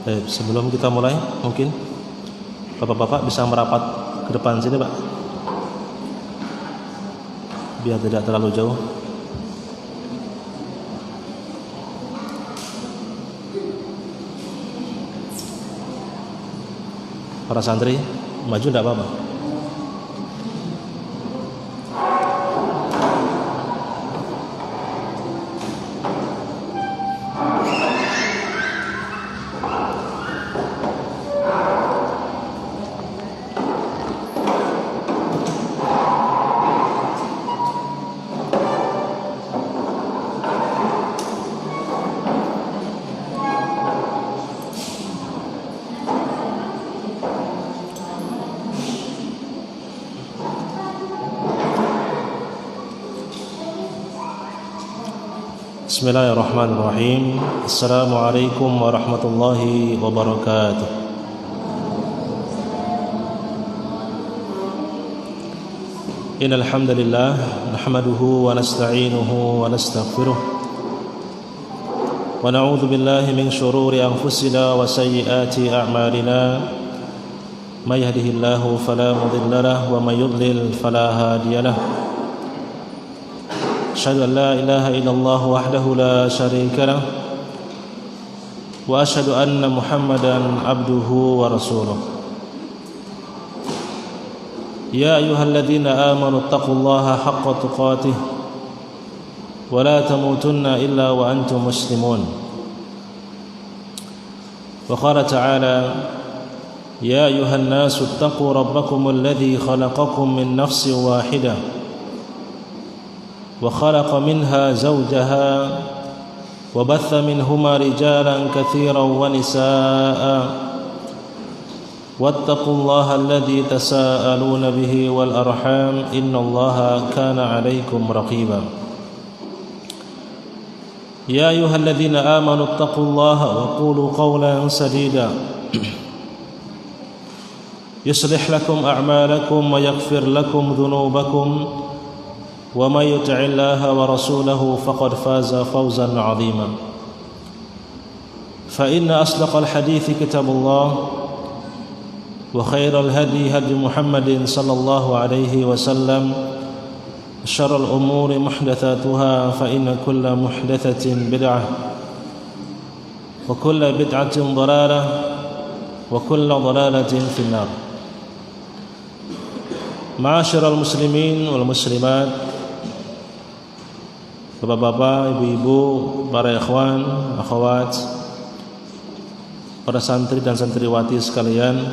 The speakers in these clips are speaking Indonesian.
Sebelum kita mulai, mungkin Bapak-bapak bisa merapat ke depan sini, Pak, biar tidak terlalu jauh. Para santri maju tidak apa-apa. Bismillahirrahmanirrahim. Assalamualaikum warahmatullahi wabarakatuh. Innal hamdalillah nahmaduhu wa nasta'inuhu wa nastaghfiruh wa na'udzu billahi min shururi anfusina wa sayyiati a'malina. May yahdihillahu fala mudilla lahu wa may yudlil fala hadiya lahu. أشهد أن لا إله إلا الله وحده لا شريك له وأشهد أن محمدا عبده ورسوله. يا أيها الذين آمنوا اتقوا الله حق تقاته ولا تموتن إلا وأنتم مسلمون. وقال تعالى يا أيها الناس اتقوا ربكم الذي خلقكم من نفس واحدة وخلق منها زوجها وبث منهما رجالا كثيرا ونساء واتقوا الله الذي تساءلون به والأرحام إن الله كان عليكم رقيبا. يا أيها الذين آمنوا اتقوا الله وقولوا قولا سديدا يصلح لكم أعمالكم ويغفر لكم ذنوبكم ومن يطع الله ورسوله فقد فاز فوزا عظيما. فإن أصدق الحديث كتاب الله وخير الهدي هدي محمد صلى الله عليه وسلم شر الأمور محدثاتها فإن كل محدثة بدعة وكل بدعة ضلالة وكل ضلالة في النار. معاشر المسلمين والمسلمات, Bapak-bapak, ibu-ibu, para ikhwan, akhwat, para santri dan santriwati sekalian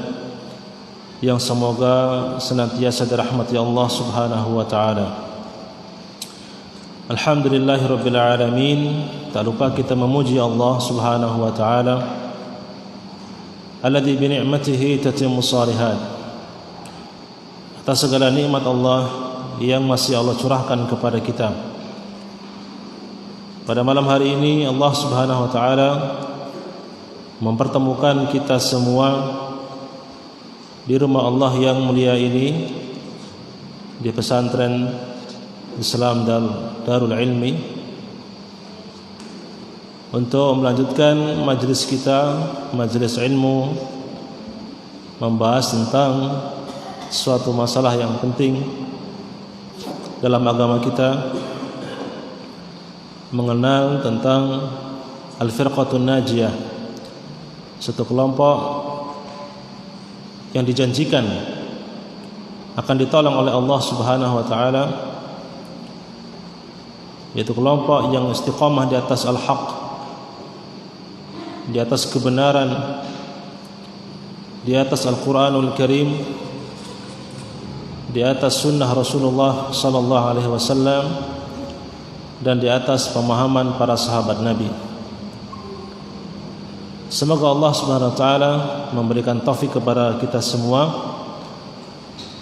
yang semoga senantiasa dirahmati Allah Subhanahu wa taala. Alhamdulillahirabbil alamin. Tak lupa kita memuji Allah Subhanahu wa taala alladzi bi ni'matihi tatimmu shalihat. Atas segala nikmat Allah yang masih Allah curahkan kepada kita. Pada malam hari ini Allah Subhanahu wa taala mempertemukan kita semua di rumah Allah yang mulia ini, di pesantren Islam Darul Ilmi, untuk melanjutkan majelis kita, majelis ilmu, membahas tentang suatu masalah yang penting dalam agama kita, mengenal tentang Al-Firqatun Najiyah, satu kelompok yang dijanjikan akan ditolong oleh Allah Subhanahu wa taala, yaitu kelompok yang istiqamah di atas al-haq, di atas kebenaran, di atas Al-Quranul Karim, di atas sunnah Rasulullah sallallahu alaihi wasallam, dan di atas pemahaman para sahabat Nabi. Semoga Allah Subhanahu wa taala memberikan taufik kepada kita semua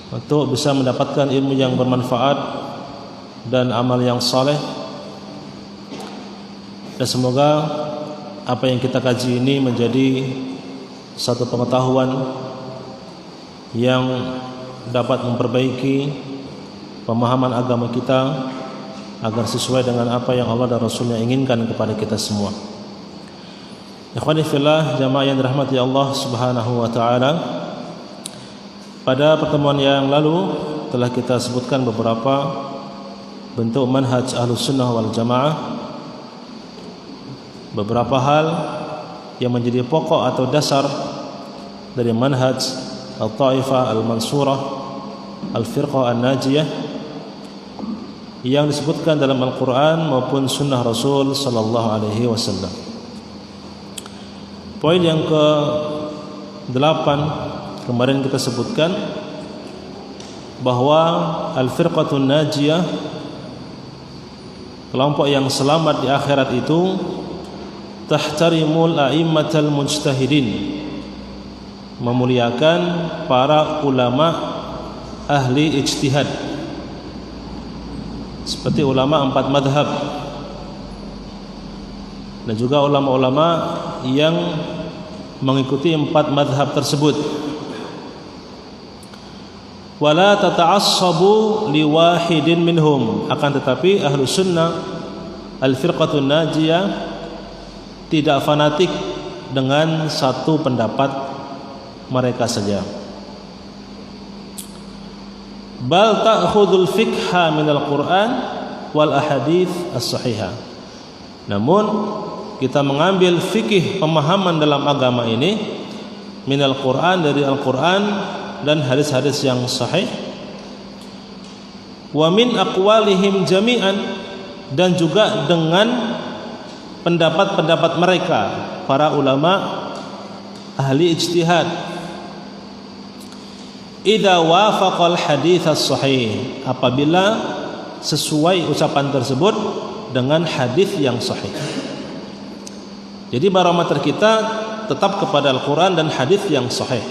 untuk bisa mendapatkan ilmu yang bermanfaat dan amal yang saleh. Dan semoga apa yang kita kaji ini menjadi satu pengetahuan yang dapat memperbaiki pemahaman agama kita agar sesuai dengan apa yang Allah dan Rasulnya inginkan kepada kita semua. Ikhwani fillah, jamaah yang dirahmati Allah Subhanahu wa taala. Pada pertemuan yang lalu telah kita sebutkan beberapa bentuk manhaj Ahlussunnah wal Jamaah. Beberapa hal yang menjadi pokok atau dasar dari manhaj Al-Taifah Al-Mansurah Al-Firqah An-Najiyah yang disebutkan dalam Al-Quran maupun Sunnah Rasul Sallallahu Alaihi Wasallam. Poin yang ke-8 kemarin kita sebutkan bahwa Al-Firqatun Najiyah, kelompok yang selamat di akhirat itu, tahtarimul a'immatal mujtahidin, memuliakan para ulama ahli ijtihad, seperti ulama 4 madhab dan juga ulama-ulama yang mengikuti 4 madhab tersebut. Wala tata'assabu liwahidin minhum, akan tetapi ahlu sunnah al-firqatun najiyah tidak fanatik dengan satu pendapat mereka saja. Bal ta'khudul fiqha minal Qur'an wal ahadits as-sahihah. Namun kita mengambil fikih pemahaman dalam agama ini minal Qur'an, dari Al-Qur'an dan hadis-hadis yang sahih, wa min aqwalihim jami'an, dan juga dengan pendapat-pendapat mereka para ulama ahli ijtihad. Idza wafaqal hadits as-sahih, apabila sesuai ucapan tersebut dengan hadis yang sahih. Jadi barometer kita tetap kepada Al-Quran dan hadis yang sahih.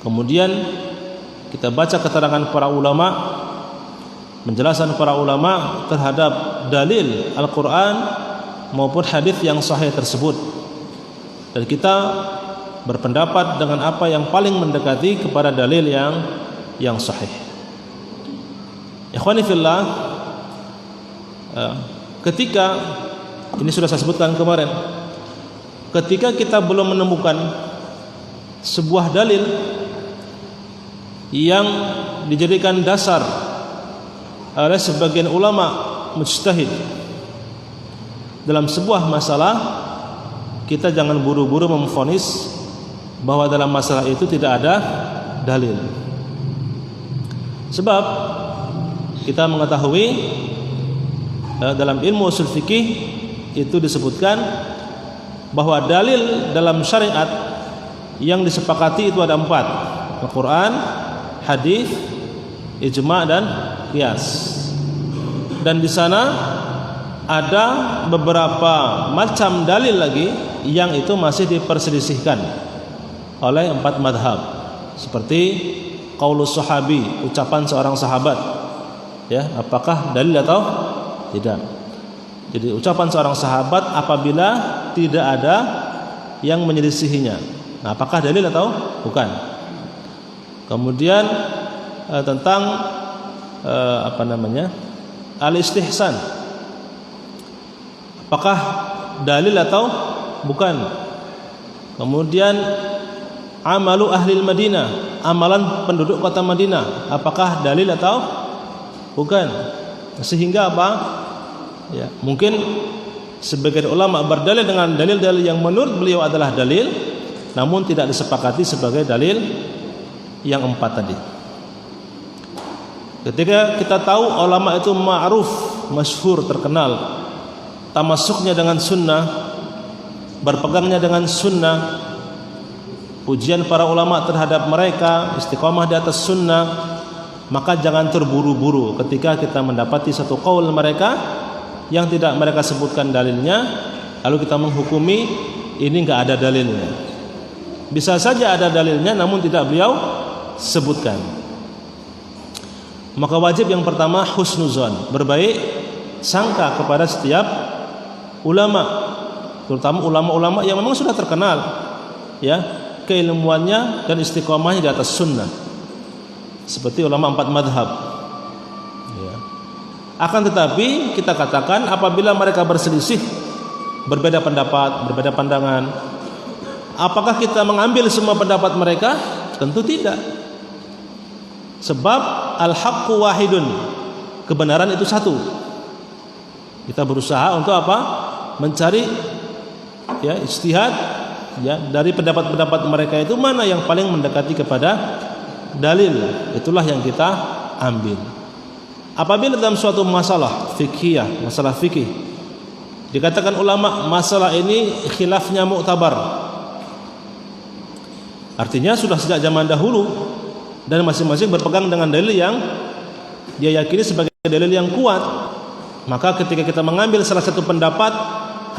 Kemudian kita baca keterangan para ulama, penjelasan para ulama terhadap dalil Al-Quran maupun hadis yang sahih tersebut, dan kita berpendapat dengan apa yang paling mendekati kepada dalil yang sahih. Ikhwani fillah, ketika ini sudah saya sebutkan kemarin, ketika kita belum menemukan sebuah dalil yang dijadikan dasar oleh sebagian ulama mujtahid dalam sebuah masalah, kita jangan buru-buru memvonis bahwa dalam masalah itu tidak ada dalil. Sebab kita mengetahui dalam ilmu ushul fikih itu disebutkan bahwa dalil dalam syariat yang disepakati itu ada 4: Al-Quran, hadis, ijma' dan qiyas. Dan di sana ada beberapa macam dalil lagi yang itu masih diperselisihkan oleh 4 madhab, seperti qaulus sahabi, ucapan seorang sahabat, ya, apakah dalil atau tidak. Jadi ucapan seorang sahabat apabila tidak ada yang menyelisihinya, nah, apakah dalil atau bukan. Kemudian tentang al-istihsan, apakah dalil atau bukan. Kemudian amalu ahlil Madinah, amalan penduduk kota Madinah, apakah dalil atau bukan. Sehingga apa? Ya, mungkin sebagian ulama berdalil dengan dalil-dalil yang menurut beliau adalah dalil, namun tidak disepakati sebagai dalil yang 4 tadi. Ketika kita tahu ulama itu ma'ruf, masyhur, terkenal tamasuknya dengan sunnah, berpegangnya dengan sunnah, pujian para ulama terhadap mereka istiqomah di atas sunnah, maka jangan terburu-buru ketika kita mendapati satu qaul mereka yang tidak mereka sebutkan dalilnya, lalu kita menghukumi ini enggak ada dalilnya. Bisa saja ada dalilnya namun tidak beliau sebutkan. Maka wajib yang pertama husnuzon, berbaik sangka kepada setiap ulama, terutama ulama-ulama yang memang sudah terkenal, ya, keilmuannya dan istiqomahnya di atas sunnah, seperti ulama 4 madhab. Akan tetapi kita katakan apabila mereka berselisih berbeda pendapat, berbeda pandangan. Apakah kita mengambil semua pendapat mereka? Tentu tidak. Sebab al-haqqu wahidun, kebenaran itu satu. Kita berusaha untuk apa? Mencari ya ijtihad ya dari pendapat-pendapat mereka itu mana yang paling mendekati kepada dalil. Itulah yang kita ambil. Apabila dalam suatu masalah fikhiyah, masalah fikih, dikatakan ulama masalah ini khilafnya mu'tabar, artinya sudah sejak zaman dahulu dan masing-masing berpegang dengan dalil yang dia yakini sebagai dalil yang kuat, maka ketika kita mengambil salah satu pendapat,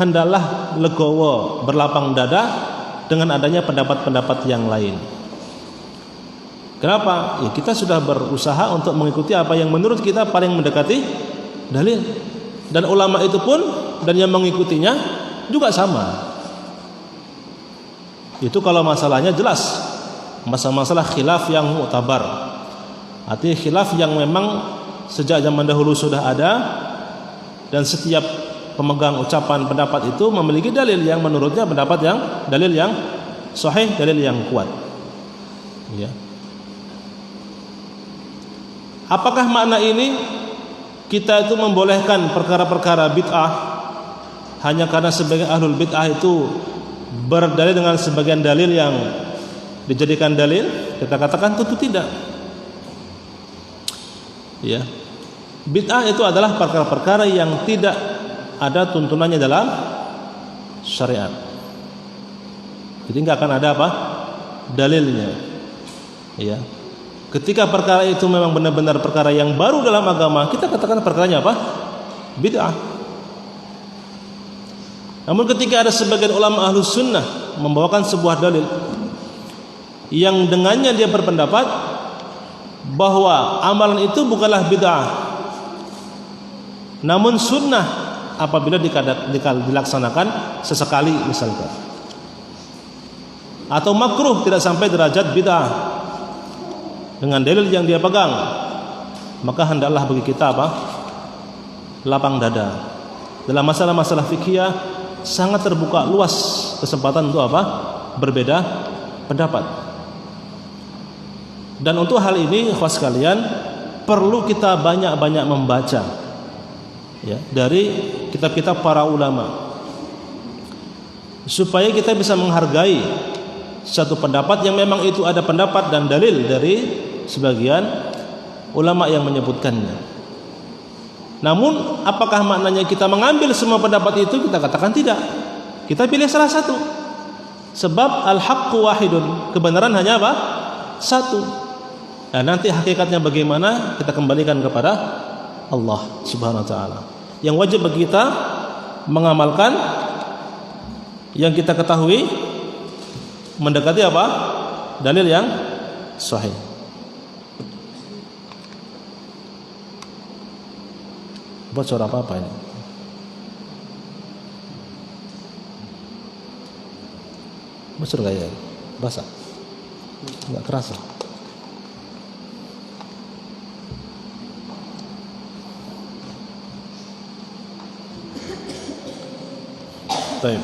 hendaklah legowo, berlapang dada dengan adanya pendapat-pendapat yang lain. Kenapa? Ya kita sudah berusaha untuk mengikuti apa yang menurut kita paling mendekati dalil. Dan ulama itu pun dan yang mengikutinya juga sama. Itu kalau masalahnya jelas, masalah khilaf yang mu'tabar, artinya khilaf yang memang sejak zaman dahulu sudah ada, dan setiap pemegang ucapan pendapat itu memiliki dalil yang menurutnya dalil yang sahih, dalil yang kuat. Ya. Apakah makna ini kita itu membolehkan perkara-perkara bid'ah hanya karena sebagian ahlul bid'ah itu berdalil dengan sebagian dalil yang dijadikan dalil? Kita katakan tentu tidak. Ya. Bid'ah itu adalah perkara-perkara yang tidak ada tuntunannya dalam syariat. Jadi enggak akan ada apa? Dalilnya. Ya. Ketika perkara itu memang benar-benar perkara yang baru dalam agama, kita katakan perkaranya apa? Bid'ah. Namun ketika ada sebagian ulama ahlus sunnah membawakan sebuah dalil yang dengannya dia berpendapat bahwa amalan itu bukanlah bid'ah, namun sunnah apabila dilaksanakan sesekali misalkan, atau makruh tidak sampai derajat bid'ah dengan dalil yang dia pegang, maka hendaklah bagi kita apa? Lapang dada. Dalam masalah-masalah fikih sangat terbuka luas kesempatan untuk apa? Berbeda pendapat. Dan untuk hal ini ikhwas sekalian perlu kita banyak-banyak membaca ya dari kitab-kitab para ulama supaya kita bisa menghargai satu pendapat yang memang itu ada pendapat dan dalil dari sebagian ulama yang menyebutkannya. Namun apakah maknanya kita mengambil semua pendapat itu? Kita katakan tidak. Kita pilih salah satu. Sebab al-haqqu wahidun, kebenaran hanya apa? Satu. Nah, nanti hakikatnya bagaimana kita kembalikan kepada Allah Subhanahu wa taala. Yang wajib bagi kita mengamalkan yang kita ketahui mendekati apa? Dalil yang sahih. Bocor apa ini? Bocor gak ya? Basah? Enggak kerasa. Baik.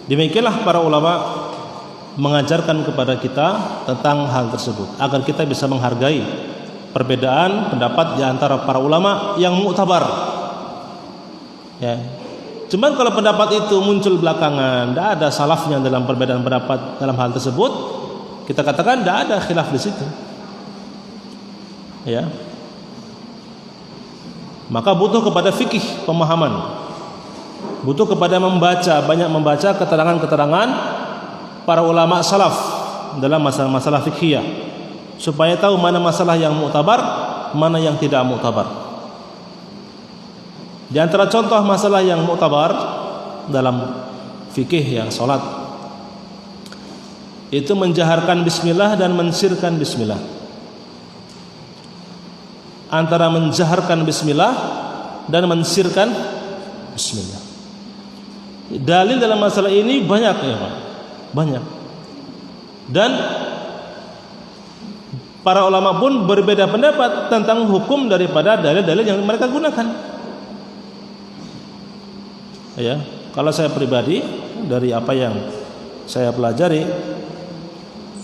Demikianlah para ulama mengajarkan kepada kita tentang hal tersebut agar kita bisa menghargai perbedaan pendapat di antara para ulama yang mu'tabar. Ya. Cuman kalau pendapat itu muncul belakangan, tidak ada salafnya dalam perbedaan pendapat dalam hal tersebut, kita katakan tidak ada khilaf di situ. Ya. Maka butuh kepada fikih pemahaman. Butuh kepada banyak membaca keterangan-keterangan para ulama salaf dalam masalah-masalah fikhiyah supaya tahu mana masalah yang mu'tabar, mana yang tidak mu'tabar. Di antara contoh masalah yang mu'tabar dalam fikih yang salat itu menjaharkan bismillah dan mensirkan bismillah. Antara menjaharkan bismillah dan mensirkan bismillah. Dalil dalam masalah ini banyak ya Pak. Banyak. Dan para ulama pun berbeda pendapat tentang hukum daripada dalil-dalil yang mereka gunakan. Ya. Kalau saya pribadi dari apa yang saya pelajari,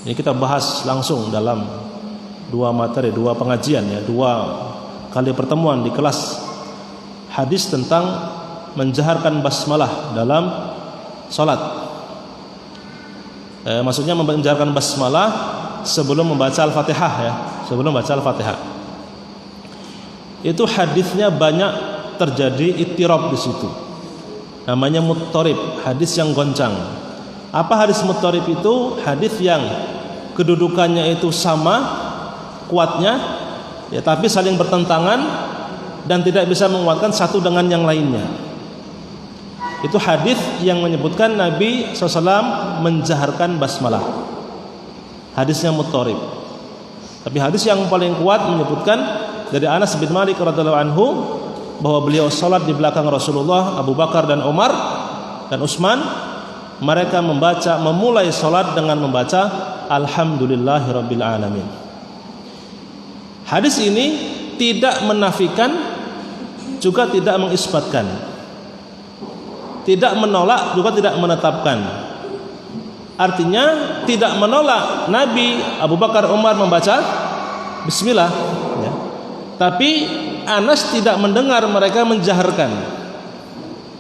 ini kita bahas langsung dalam dua materi, dua pengajian ya, dua kali pertemuan di kelas hadis tentang menjaharkan basmalah dalam salat. Maksudnya menjaharkan basmalah sebelum membaca Al-Fatihah ya, sebelum membaca Al-Fatihah. Itu hadisnya banyak terjadi ittirab di situ. Namanya muttarib, hadis yang goncang. Apa hadis muttarib itu? Hadis yang kedudukannya itu sama kuatnya ya, tapi saling bertentangan dan tidak bisa menguatkan satu dengan yang lainnya. Itu hadis yang menyebutkan Nabi SAW menjaharkan basmalah. Hadisnya muttarib. Tapi hadis yang paling kuat menyebutkan dari Anas bin Malik radhiyallahu anhu bahwa beliau salat di belakang Rasulullah, Abu Bakar dan Umar dan Utsman. Mereka memulai salat dengan membaca Alhamdulillahirabbil alamin. Hadis ini tidak menafikan juga tidak mengisbatkan, tidak menolak juga tidak menetapkan. Artinya tidak menolak Nabi, Abu Bakar, Umar membaca Bismillah ya. Tapi Anas tidak mendengar mereka menjaharkan.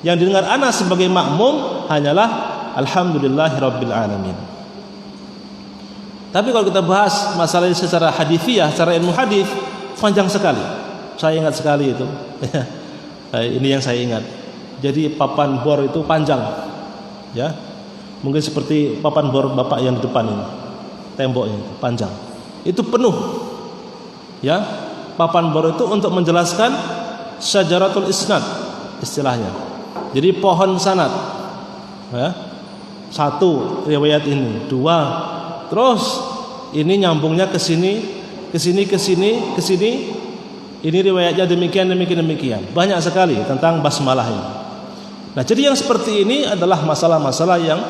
Yang didengar Anas sebagai makmum hanyalah Alhamdulillahirabbil alamin. Tapi kalau kita bahas masalah ini secara hadithiyah, secara ilmu hadis, panjang sekali. Saya ingat sekali itu. Ini yang saya ingat. Jadi papan bor itu panjang. Ya. Mungkin seperti papan bor Bapak yang di depan ini. Temboknya itu panjang. Itu penuh. Ya. Papan bor itu untuk menjelaskan syajaratul isnad istilahnya. Jadi pohon sanad. Ya. Satu riwayat ini, dua, terus ini nyambungnya ke sini, ke sini, ke sini, ke sini. Ini riwayatnya demikian. Banyak sekali tentang basmalah ini. Nah, jadi yang seperti ini adalah masalah-masalah yang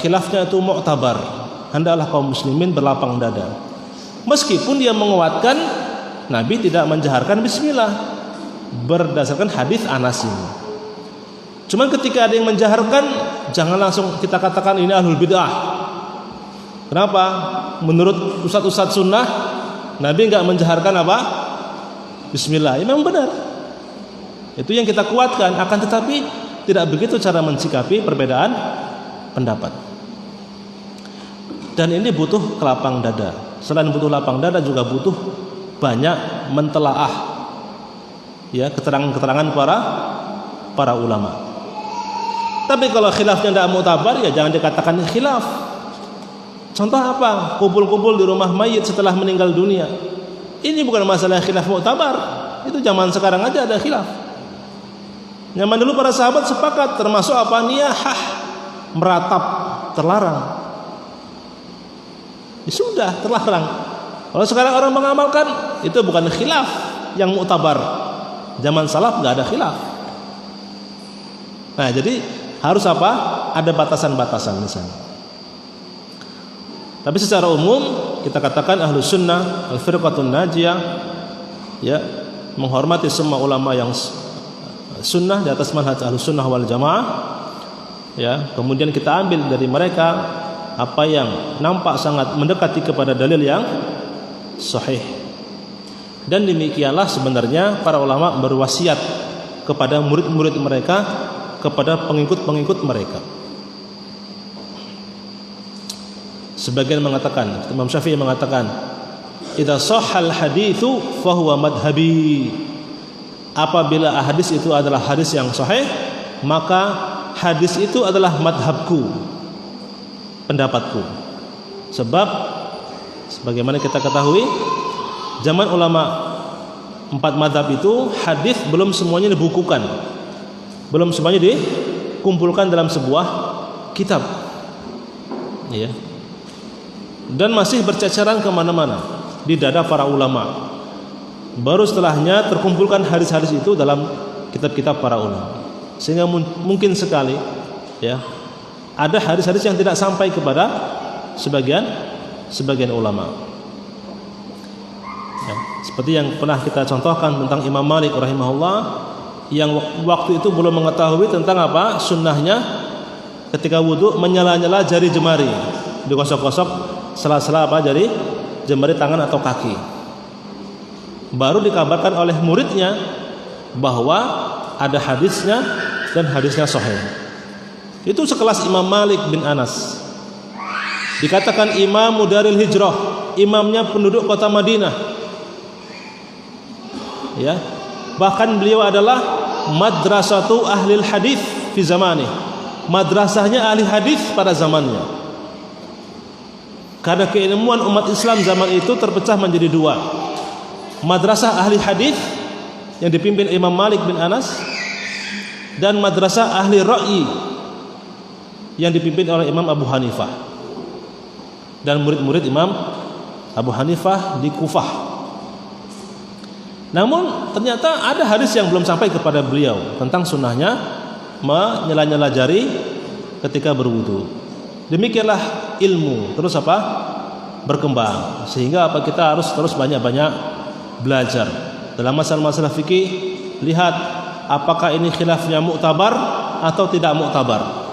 khilafnya itu mu'tabar. Hendaklah kaum muslimin berlapang dada. Meskipun dia menguatkan Nabi tidak menjaharkan bismillah berdasarkan hadis Anas ini. Cuman ketika ada yang menjaharkan, jangan langsung kita katakan ini ahlul bid'ah. Kenapa? Menurut ustaz-ustaz sunnah, Nabi enggak menjaharkan apa? Bismillah. Memang benar. Itu yang kita kuatkan. Akan tetapi tidak begitu cara mensikapi perbedaan pendapat. Dan ini butuh kelapang dada. Selain butuh lapang dada juga butuh banyak mentelaah ya keterangan-keterangan para ulama. Tapi kalau khilafnya tidak mu'tabar ya jangan dikatakan khilaf. Contoh apa? Kumpul-kumpul di rumah mayit setelah meninggal dunia. Ini bukan masalah khilaf mu'tabar. Itu zaman sekarang aja ada khilaf. Zaman dulu para sahabat sepakat termasuk apa? Niyahah, meratap, terlarang. Ya sudah, terlarang. Kalau sekarang orang mengamalkan, itu bukan khilaf yang mu'tabar. Zaman salaf enggak ada khilaf. Nah, jadi harus apa? Ada batasan-batasan misalnya. Tapi secara umum kita katakan ahlus sunnah al-firqatun najiyah ya, menghormati semua ulama yang sunnah di atas manhaj ahlus sunnah wal jamaah ya. Kemudian kita ambil dari mereka apa yang nampak sangat mendekati kepada dalil yang sahih. Dan demikianlah sebenarnya para ulama berwasiat kepada murid-murid mereka, kepada pengikut-pengikut mereka. Sebagian mengatakan, Imam Syafi'i mengatakan, "Idza shahhal haditsu fa huwa madhhabi." Apabila hadis itu adalah hadis yang sahih, maka hadis itu adalah madhabku, pendapatku. Sebab sebagaimana kita ketahui, zaman ulama 4 mazhab itu hadis belum semuanya dibukukan. Belum semuanya dikumpulkan dalam sebuah kitab. Ya. Dan masih berceceran kemana-mana di dada para ulama. Baru setelahnya terkumpulkan hadis-hadis itu dalam kitab-kitab para ulama. Sehingga mungkin sekali ya, ada hadis-hadis yang tidak sampai kepada sebagian ulama. Ya, seperti yang pernah kita contohkan tentang Imam Malik rahimahullah, yang waktu itu belum mengetahui tentang apa sunnahnya ketika wudhu menyela-nyela jari jemari, digosok-gosok sela-sela apa jari jemari tangan atau kaki. Baru dikabarkan oleh muridnya bahwa ada hadisnya dan hadisnya sahih. Itu sekelas Imam Malik bin Anas, dikatakan Imam Daril Hijrah, imamnya penduduk kota Madinah. Ya, bahkan beliau adalah madrasatu ahlil hadis fi zamani, madrasahnya ahli hadis pada zamannya. Karena keilmuan umat Islam zaman itu terpecah menjadi dua, madrasah ahli hadis yang dipimpin Imam Malik bin Anas dan madrasah ahli ra'yi yang dipimpin oleh Imam Abu Hanifah dan murid-murid Imam Abu Hanifah di Kufah. Namun ternyata ada hadis yang belum sampai kepada beliau tentang sunnahnya menyela-nyela jari ketika berwudu. Demikianlah ilmu terus apa? Berkembang, sehingga apa kita harus terus banyak-banyak belajar dalam masalah-masalah fikih. Lihat apakah ini khilafnya muktabar atau tidak muktabar.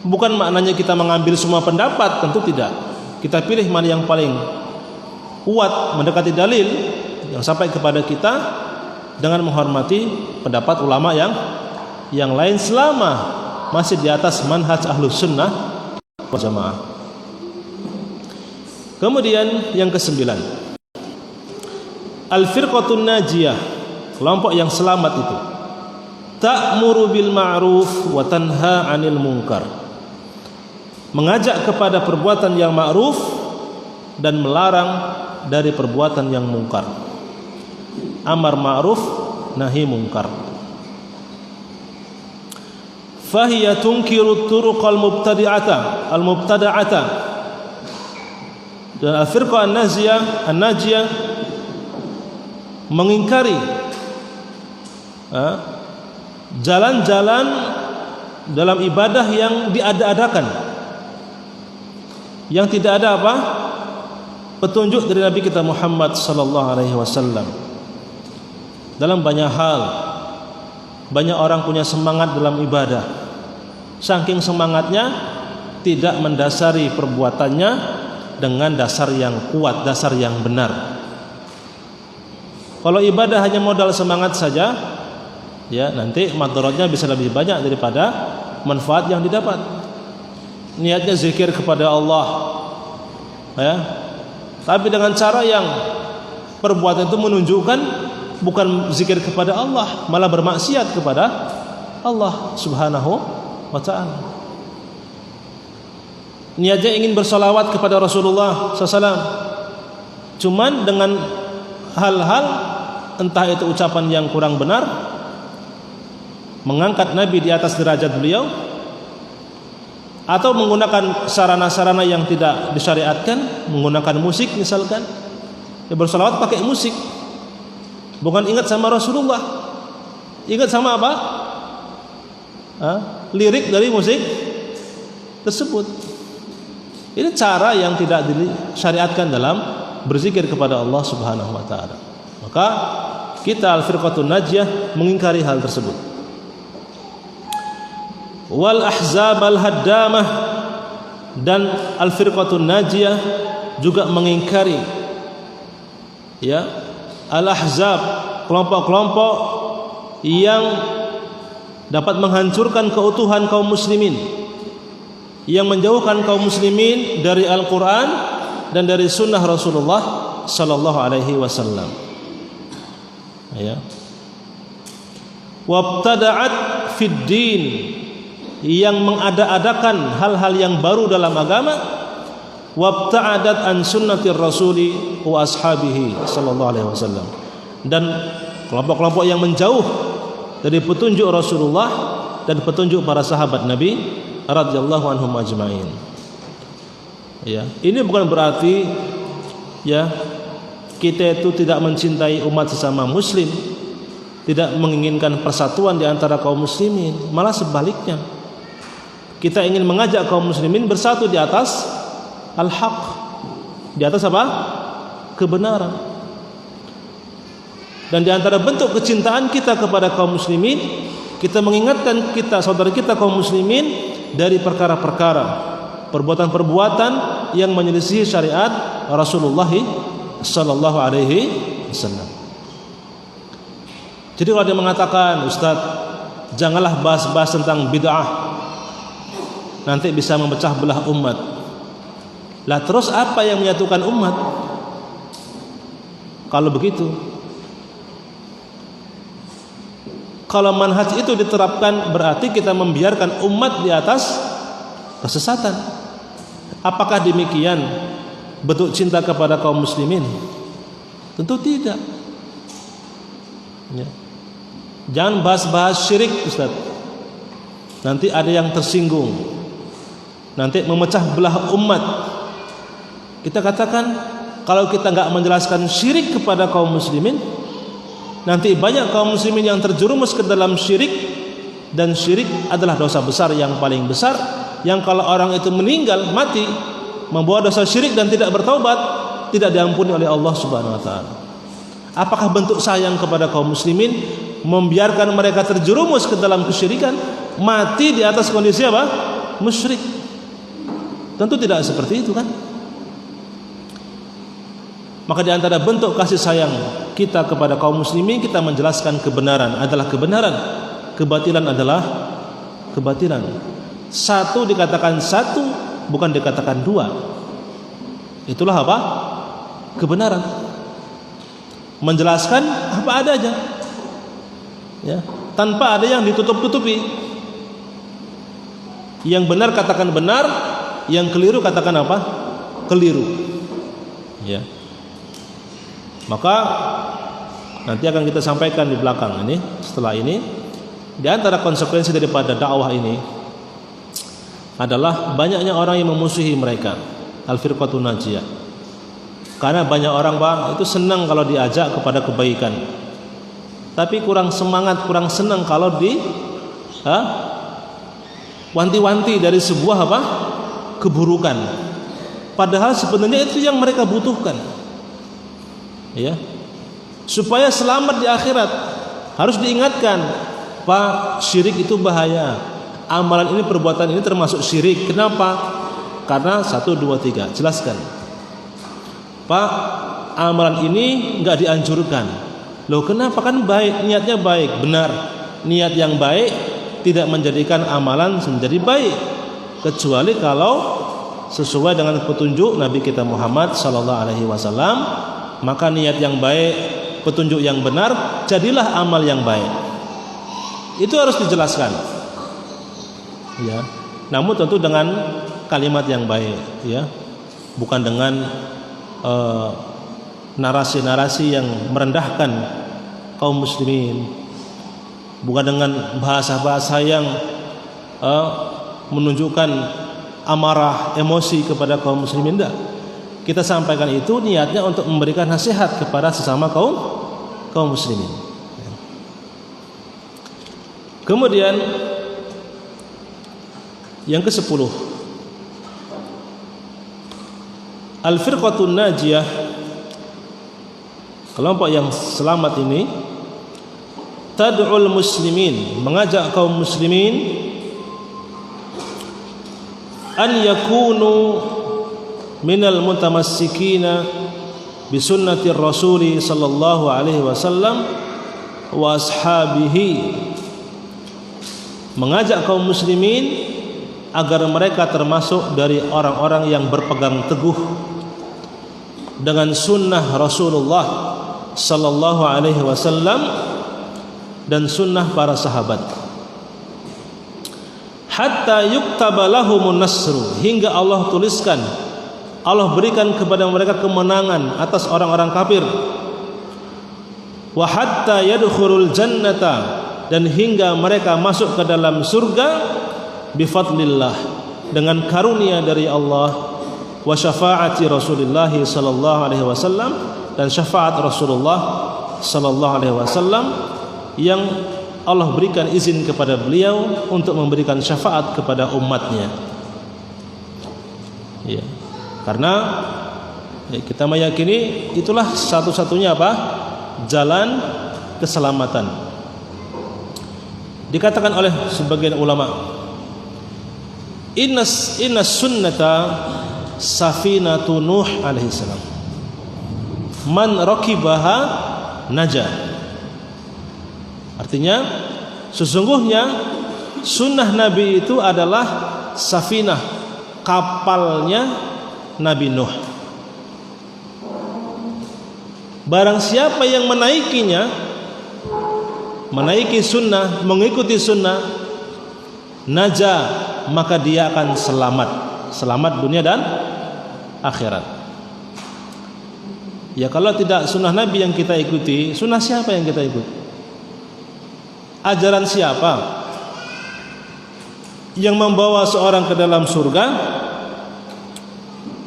Bukan maknanya kita mengambil semua pendapat, tentu tidak. Kita pilih mana yang paling kuat mendekati dalil yang sampai kepada kita dengan menghormati pendapat ulama yang lain selama masih di atas manhaj ahlus sunnah wal jamaah. Kemudian yang kesembilan, al-firqatun najiyah, kelompok yang selamat itu ta'muru bil ma'ruf wa tanha 'anil munkar, mengajak kepada perbuatan yang ma'ruf dan melarang dari perbuatan yang mungkar. Amar ma'ruf nahi munkar. Fahiya tunkiru turuqal mubtadi'ata al-mubtada'ata. Dan al-firqah an-najiyah mengingkari jalan-jalan dalam ibadah yang diada-adakan, yang tidak ada apa? Petunjuk dari Nabi kita Muhammad sallallahu alaihi wasallam. Dalam banyak hal, banyak orang punya semangat dalam ibadah. Saking semangatnya tidak mendasari perbuatannya dengan dasar yang kuat, dasar yang benar. Kalau ibadah hanya modal semangat saja, ya nanti madharatnya bisa lebih banyak daripada manfaat yang didapat. Niatnya zikir kepada Allah, ya, tapi dengan cara yang perbuatan itu menunjukkan bukan zikir kepada Allah, malah bermaksiat kepada Allah Subhanahu wa ta'ala. Niatnya ingin bersolawat kepada Rasulullah SAW, cuman dengan hal-hal entah itu ucapan yang kurang benar, mengangkat Nabi di atas derajat beliau, atau menggunakan sarana-sarana yang tidak disyariatkan, menggunakan musik misalkan. Ya, bersolawat pakai musik, bukan ingat sama Rasulullah, ingat sama apa? Lirik dari musik tersebut. Ini cara yang tidak disyariatkan dalam berzikir kepada Allah Subhanahu wa ta'ala. Maka kita al-firqatun najiyah mengingkari hal tersebut. Wal ahzab al-haddamah, dan al-firqatun najiyah juga mengingkari, ya, al-ahzab, kelompok-kelompok yang dapat menghancurkan keutuhan kaum muslimin, yang menjauhkan kaum muslimin dari Al-Quran dan dari sunnah Rasulullah sallallahu alaihi wasallam. Ya. Wabtada'at fid din, yang mengada-adakan hal-hal yang baru dalam agama. Wabta'adat an sunnatir rasuli wa ashabihi sallallahu alaihi wasallam, dan kelompok-kelompok yang menjauh dari petunjuk Rasulullah dan petunjuk para sahabat Nabi radhiyallahu anhum ajma'in. Ya, ini bukan berarti ya kita itu tidak mencintai umat sesama muslim, tidak menginginkan persatuan di antara kaum muslimin, malah sebaliknya. Kita ingin mengajak kaum muslimin bersatu di atas al-haq, di atas apa? Kebenaran. Dan di antara bentuk kecintaan kita kepada kaum muslimin, kita mengingatkan kita saudara kita kaum muslimin dari perkara-perkara, perbuatan-perbuatan yang menyelisihi syariat Rasulullah sallallahu alaihi wasallam. Jadi kalau dia mengatakan, Ustaz, janganlah bahas-bahas tentang bid'ah, nanti bisa memecah belah umat. Lah terus apa yang menyatukan umat? Kalau begitu, kalau manhaj itu diterapkan, berarti kita membiarkan umat di atas kesesatan. Apakah demikian bentuk cinta kepada kaum muslimin? Tentu tidak. Ya. Jangan bahas-bahas syirik, Ustaz. Nanti ada yang tersinggung, nanti memecah belah umat. Kita katakan, kalau kita nggak menjelaskan syirik kepada kaum muslimin, nanti banyak kaum muslimin yang terjerumus ke dalam syirik, dan syirik adalah dosa besar yang paling besar, yang kalau orang itu meninggal mati membawa dosa syirik dan tidak bertaubat, tidak diampuni oleh Allah Subhanahu wa taala. Apakah bentuk sayang kepada kaum muslimin membiarkan mereka terjerumus ke dalam kesyirikan, mati di atas kondisi apa? Musyrik? Tentu tidak seperti itu kan? Maka di antara bentuk kasih sayang kita kepada kaum muslimin, kita menjelaskan kebenaran adalah kebenaran, kebatilan adalah kebatilan. Satu dikatakan satu, bukan dikatakan dua. Itulah apa? Kebenaran. Menjelaskan apa adanya, ya, tanpa ada yang ditutup-tutupi. Yang benar katakan benar, yang keliru katakan apa? Keliru. Ya. Maka nanti akan kita sampaikan di belakang ini, setelah ini, di antara konsekuensi daripada dakwah ini adalah banyaknya orang yang memusuhi mereka, al-firqatun najiyah. Karena banyak orang Pak itu senang kalau diajak kepada kebaikan, tapi kurang semangat, kurang senang kalau wanti-wanti dari sebuah apa? Keburukan. Padahal sebenarnya itu yang mereka butuhkan. Ya, supaya selamat di akhirat, harus diingatkan, Pak, syirik itu bahaya. Amalan ini, perbuatan ini termasuk syirik. Kenapa? Karena 1, 2, 3. Jelaskan. Pak, amalan ini enggak dianjurkan. Loh, kenapa? Kan baik, niatnya baik, benar. Niat yang baik tidak menjadikan amalan menjadi baik, kecuali kalau sesuai dengan petunjuk Nabi kita Muhammad sallallahu alaihi wasallam. Maka niat yang baik, petunjuk yang benar, jadilah amal yang baik. Itu harus dijelaskan. Ya. Namun tentu dengan kalimat yang baik, ya. Bukan dengan narasi-narasi yang merendahkan kaum muslimin. Bukan dengan bahasa-bahasa yang menunjukkan amarah, emosi kepada kaum muslimin. Tidak. Kita sampaikan itu niatnya untuk memberikan nasihat kepada sesama kaum muslimin. Kemudian yang ke-10, al-firqatun najiyah, kelompok yang selamat ini, tad'ul muslimin, mengajak kaum muslimin an yakunu minal mutamassikina bi sunnati Rasul sallallahu alaihi wasallam wa ashabihi, mengajak kaum muslimin agar mereka termasuk dari orang-orang yang berpegang teguh dengan sunnah Rasulullah sallallahu alaihi wasallam dan sunnah para sahabat, hatta yuktaba lahumun nasru, hingga Allah tuliskan, Allah berikan kepada mereka kemenangan atas orang-orang kafir. Wa hatta yadkhulul jannata, dan hingga mereka masuk ke dalam surga bifadlillah, dengan karunia dari Allah, wa syafaati Rasulullah sallallahu alaihi wasallam, dan syafaat Rasulullah sallallahu alaihi wasallam yang Allah berikan izin kepada beliau untuk memberikan syafaat kepada umatnya. Ya. Karena kita meyakini itulah satu-satunya apa? jalan keselamatan. Dikatakan oleh sebagian ulama, inna sunnata safinatu Nuh alaihi salam, man rakibaha naja. Artinya sesungguhnya sunnah Nabi itu adalah safinah, kapalnya Nabi Nuh. Barang siapa yang menaikinya, menaiki sunnah, mengikuti sunnah, naja, maka dia akan selamat dunia dan akhirat. Ya, kalau tidak sunnah Nabi yang kita ikuti, sunnah siapa yang kita ikuti? Ajaran siapa yang membawa seorang ke dalam surga,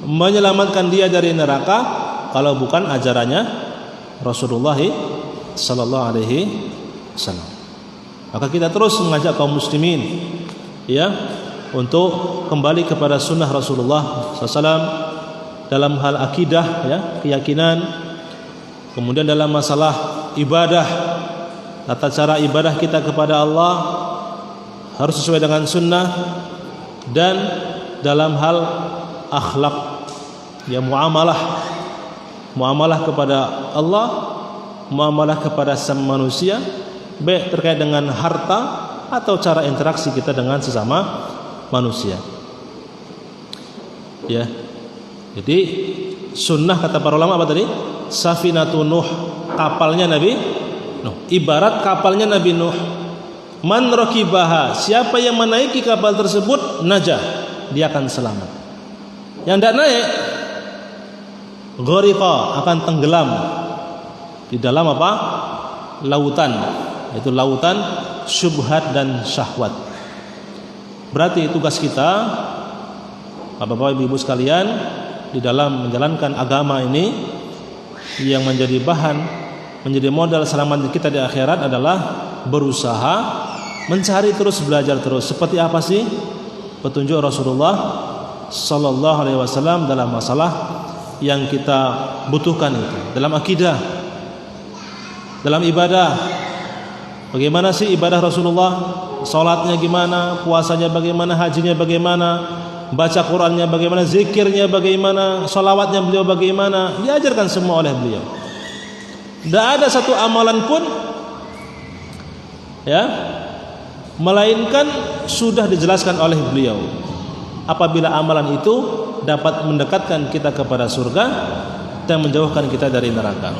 menyelamatkan dia dari neraka, kalau bukan ajarannya Rasulullah sallallahu alaihi wasallam? Maka kita terus mengajak kaum muslimin, ya, untuk kembali kepada sunnah Rasulullah SAW dalam hal akidah, ya, keyakinan. Kemudian dalam masalah ibadah, tata cara ibadah kita kepada Allah harus sesuai dengan sunnah. Dan dalam hal akhlak, ya, muamalah kepada Allah, muamalah kepada sama manusia, baik terkait dengan harta atau cara interaksi kita dengan sesama manusia. Ya. Jadi sunnah kata para ulama apa tadi? Safinatun Nuh, kapalnya Nabi Nuh. Ibarat kapalnya Nabi Nuh. Man rakibaha, siapa yang menaiki kapal tersebut, najah, dia akan selamat. Yang tidak naik, ghariqa, akan tenggelam di dalam apa? Lautan. Itu lautan syubhat dan syahwat. Berarti tugas kita, Bapak-bapak, Ibu-ibu sekalian, di dalam menjalankan agama ini, yang menjadi bahan, menjadi modal selamat kita di akhirat adalah berusaha mencari terus, belajar terus. Seperti apa sih petunjuk Rasulullah sallallahu alaihi wasallam dalam masalah yang kita butuhkan itu, dalam akidah, dalam ibadah. Bagaimana sih ibadah Rasulullah? Salatnya gimana, puasanya bagaimana, hajinya bagaimana, baca Qur'annya bagaimana, zikirnya bagaimana, salawatnya beliau bagaimana, diajarkan semua oleh beliau. Tidak ada satu amalan pun, ya, melainkan sudah dijelaskan oleh beliau. Apabila amalan itu dapat mendekatkan kita kepada surga dan menjauhkan kita dari neraka,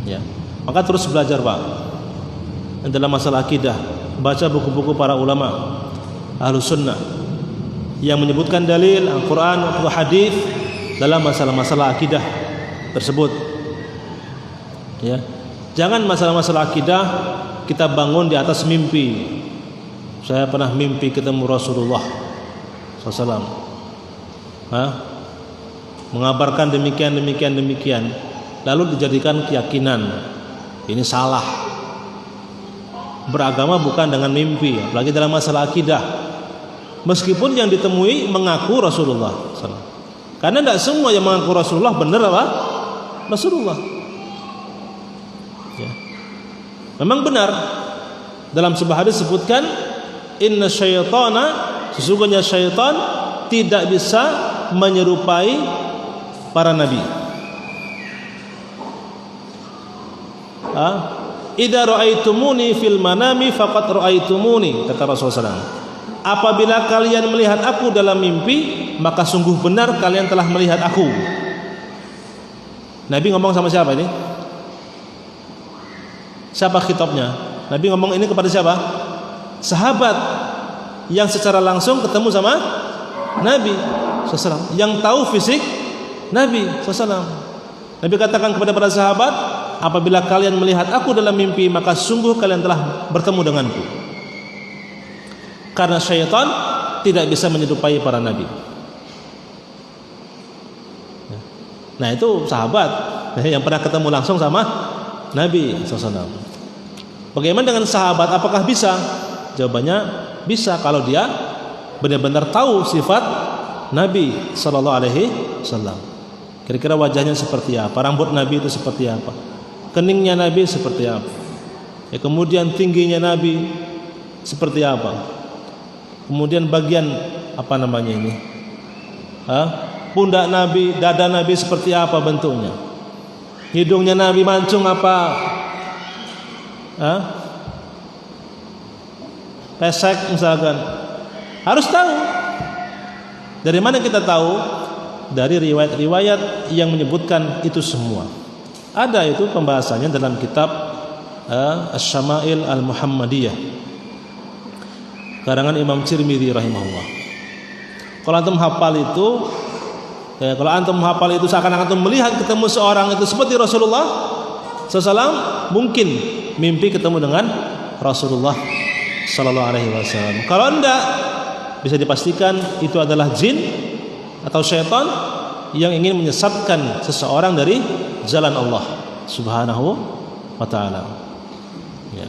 ya, maka terus belajar, Pak, dalam masalah akidah. Baca buku-buku para ulama Ahlus Sunnah yang menyebutkan dalil Al-Quran atau hadis dalam masalah-masalah akidah tersebut, ya. Jangan masalah-masalah akidah kita bangun di atas mimpi. Saya pernah mimpi ketemu Rasulullah SAW, mengabarkan demikian, lalu dijadikan keyakinan. Ini salah. Beragama bukan dengan mimpi, apalagi dalam masalah akidah. Meskipun yang ditemui mengaku Rasulullah SAW, karena tidak semua yang mengaku Rasulullah benar apa? Rasulullah, ya. Memang benar dalam sebuah hadis sebutkan, inna syaitana, sesungguhnya syaitan tidak bisa menyerupai para nabi. Idza ra'aitumuni fil manami faqad ra'aitumuni, kata Rasulullah SAW. Apabila kalian melihat aku dalam mimpi, maka sungguh benar kalian telah melihat aku. Nabi ngomong sama siapa ini? Siapa khitabnya? Nabi ngomong ini kepada siapa? Sahabat yang secara langsung ketemu sama Nabi SAW, yang tahu fisik Nabi SAW. Nabi katakan kepada para sahabat, apabila kalian melihat aku dalam mimpi, maka sungguh kalian telah bertemu denganku. Karena syaitan tidak bisa menyerupai para nabi. Nah, itu sahabat yang pernah ketemu langsung sama Nabi SAW. Bagaimana dengan sahabat? Apakah bisa? Jawabannya bisa, kalau dia benar-benar tahu sifat Nabi SAW. Kira-kira wajahnya seperti apa, rambut Nabi itu seperti apa, keningnya Nabi seperti apa, ya, kemudian tingginya Nabi seperti apa, kemudian bagian apa namanya ini, pundak Nabi, dada Nabi seperti apa bentuknya, hidungnya Nabi mancung apa, pesek misalkan, harus tahu. Dari mana kita tahu? Dari riwayat-riwayat yang menyebutkan itu semua. Ada itu pembahasannya dalam kitab Asy-Syama'il Al-Muhammadiyah karangan Imam Tirmidzi rahimahullah. Kalau antum hafal itu, kalau antum hafal itu seakan-akan antum melihat ketemu seorang itu seperti Rasulullah SAW, mungkin mimpi ketemu dengan Rasulullah sallallahu alaihi wasallam. Kalau enggak, bisa dipastikan itu adalah jin atau syaitan yang ingin menyesatkan seseorang dari jalan Allah Subhanahu wa taala. Ya.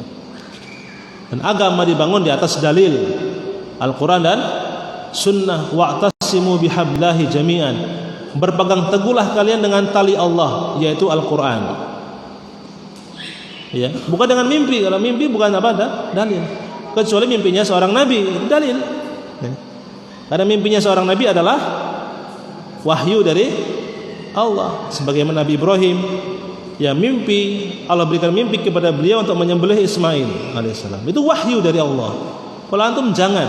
Dan agama dibangun di atas dalil Al-Qur'an dan Sunnah. Wa'tasimu bihablillahi jami'an. Berpegang teguhlah kalian dengan tali Allah, yaitu Al-Qur'an. Ya, bukan dengan mimpi. Kalau mimpi bukan apa, dalil. Kecuali mimpinya seorang nabi, itu dalil. Ya. Karena mimpinya seorang nabi adalah wahyu dari Allah. Sebagaimana Nabi Ibrahim, ya, mimpi, Allah berikan mimpi kepada beliau untuk menyembelih Ismail alaihissalam. Itu wahyu dari Allah. Kalau antum jangan.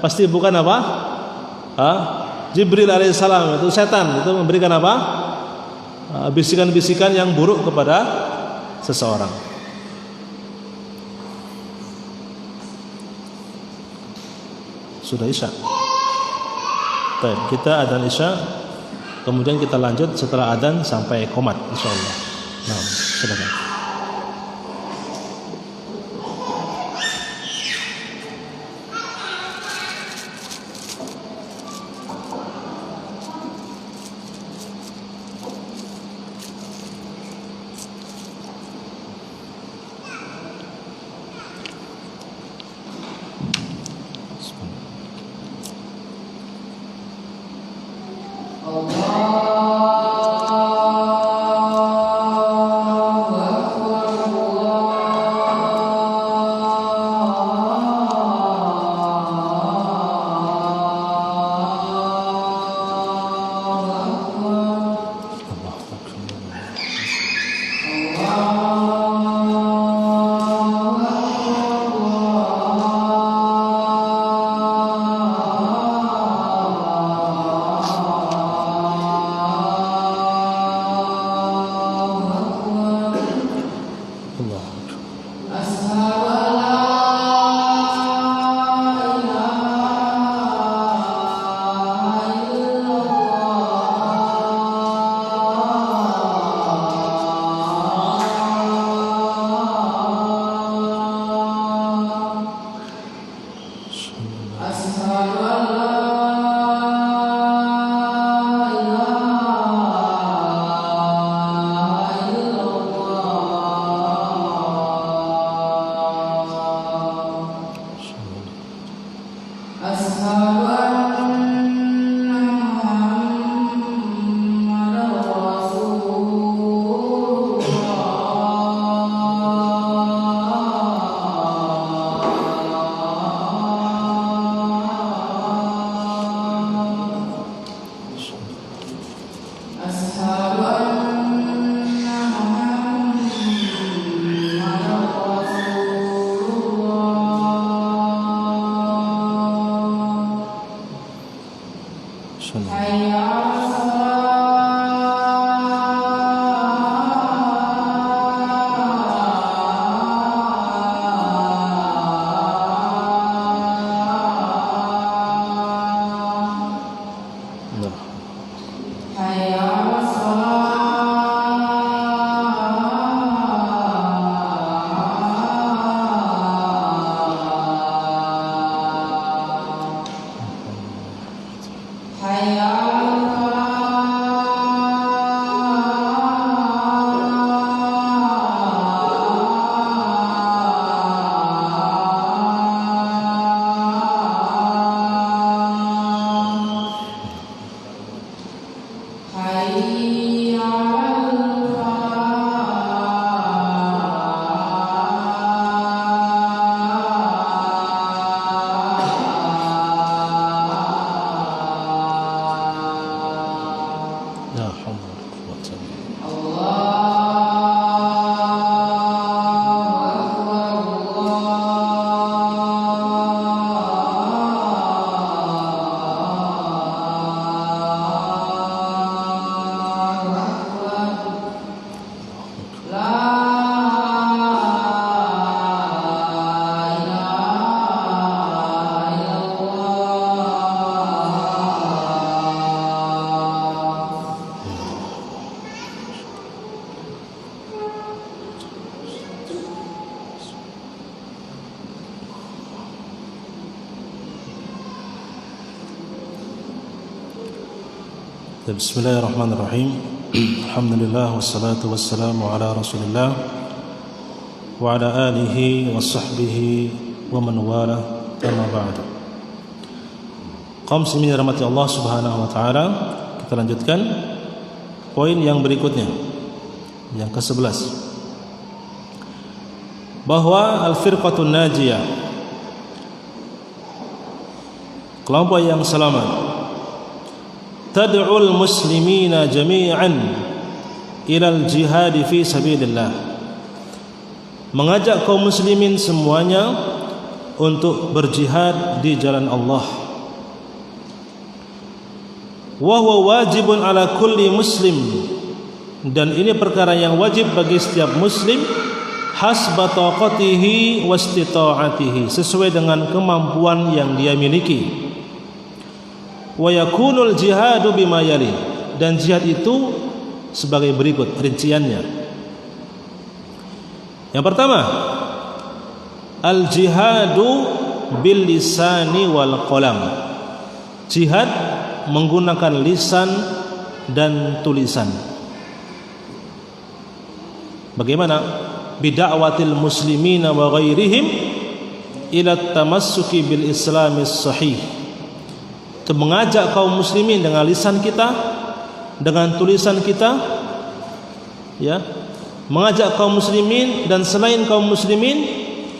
Pasti bukan apa? Jibril alaihissalam, itu setan, itu memberikan apa? Bisikan-bisikan yang buruk kepada seseorang. Sudah Isya. Baik, kita adzan Isya, kemudian kita lanjut setelah adzan sampai qomat insyaallah. Nah, silakan. Allah Bismillahirrahmanirrahim. Alhamdulillah wassalatu wassalamu ala Rasulillah wa ala alihi wa sahbihi wa man wala, amma ba'du. Kaum muslimin dirahmati Allah Subhanahu wa taala, kita lanjutkan poin yang berikutnya, yang ke-11, bahwa al-firqatun najiyah, kelompok yang selamat, tad'ul muslimina jami'an ilal jihad fi sabilillah, mengajak kaum muslimin semuanya untuk berjihad di jalan Allah. Wa huwa wajibun ala kulli muslim, dan ini perkara yang wajib bagi setiap muslim, hasba taqatihi wastita'atihi, sesuai dengan kemampuan yang dia miliki. Wa yakunul jihadu bima yali, dan jihad itu sebagai berikut rinciannya. Yang pertama, al jihadu bil lisani wal qalam, jihad menggunakan lisan dan tulisan. Bagaimana? Bida'watil muslimina wa ghairihim ila tamassuki bil islamis sahih, mengajak kaum muslimin dengan lisan kita, dengan tulisan kita, ya, mengajak kaum muslimin dan selain kaum muslimin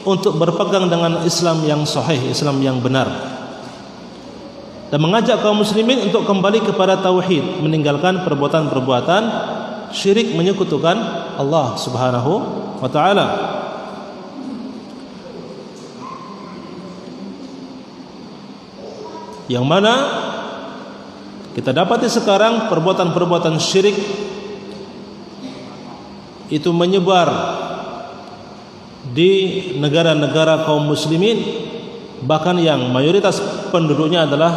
untuk berpegang dengan Islam yang sahih, Islam yang benar, dan mengajak kaum muslimin untuk kembali kepada tauhid, meninggalkan perbuatan-perbuatan syirik, menyekutukan Allah Subhanahu wa taala. Yang mana kita dapati sekarang perbuatan-perbuatan syirik itu menyebar di negara-negara kaum muslimin, bahkan yang mayoritas penduduknya adalah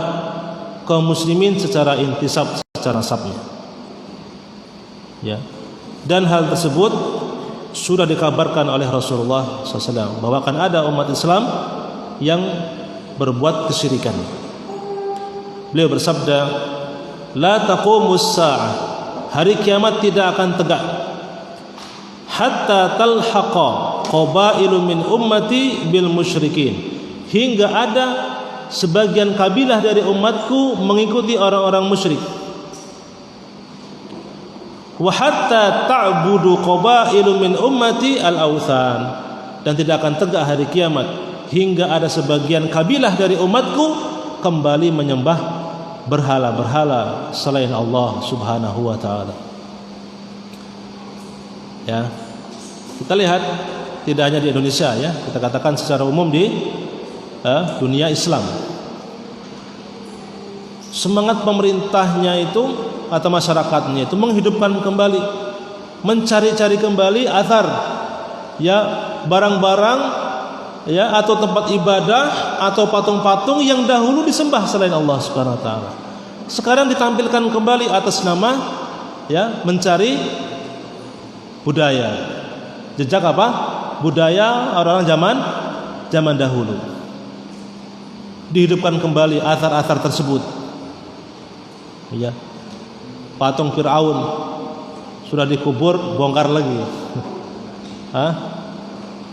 kaum muslimin secara intisab, secara nasabnya, ya. Dan hal tersebut sudah dikabarkan oleh Rasulullah SAW bahwa akan ada umat Islam yang berbuat kesyirikan. Beliau bersabda, la taqumus sa'ah, hari kiamat tidak akan tegak, hatta talhaqa qabailu min ummati bil musyrikin, hingga ada sebagian kabilah dari umatku mengikuti orang-orang musyrik. Wa hatta ta'budu qabailu min ummati al-awthan, dan tidak akan tegak hari kiamat hingga ada sebagian kabilah dari umatku kembali menyembah berhala-berhala selain Allah Subhanahu wa taala. Ya. Kita lihat tidak hanya di Indonesia, ya, kita katakan secara umum di dunia Islam. Semangat pemerintahnya itu atau masyarakatnya itu menghidupkan kembali, mencari-cari kembali athar, ya, barang-barang, ya, atau tempat ibadah atau patung-patung yang dahulu disembah selain Allah Subhanahu wa taala. Sekarang ditampilkan kembali atas nama, ya, mencari budaya, jejak apa? Budaya orang-orang zaman dahulu. Dihidupkan kembali athar-athar tersebut. Ya. Patung Firaun sudah dikubur, bongkar lagi.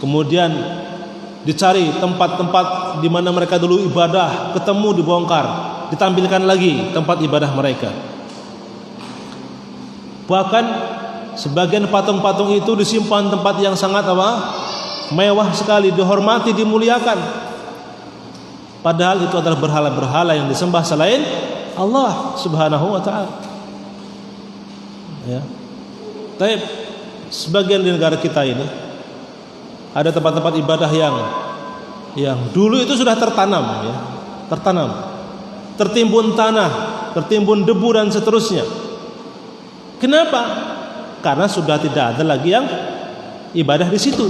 Kemudian dicari tempat-tempat di mana mereka dulu ibadah, ketemu, dibongkar, ditampilkan lagi tempat ibadah mereka. Bahkan sebagian patung-patung itu disimpan tempat yang sangat mewah sekali, dihormati, dimuliakan. Padahal itu adalah berhala-berhala yang disembah selain Allah Subhanahu wa taala. Ya. Tapi sebagian di negara kita ini ada tempat-tempat ibadah yang dulu itu sudah tertanam, ya, tertimbun tanah, tertimbun debu dan seterusnya. Kenapa? Karena sudah tidak ada lagi yang ibadah di situ.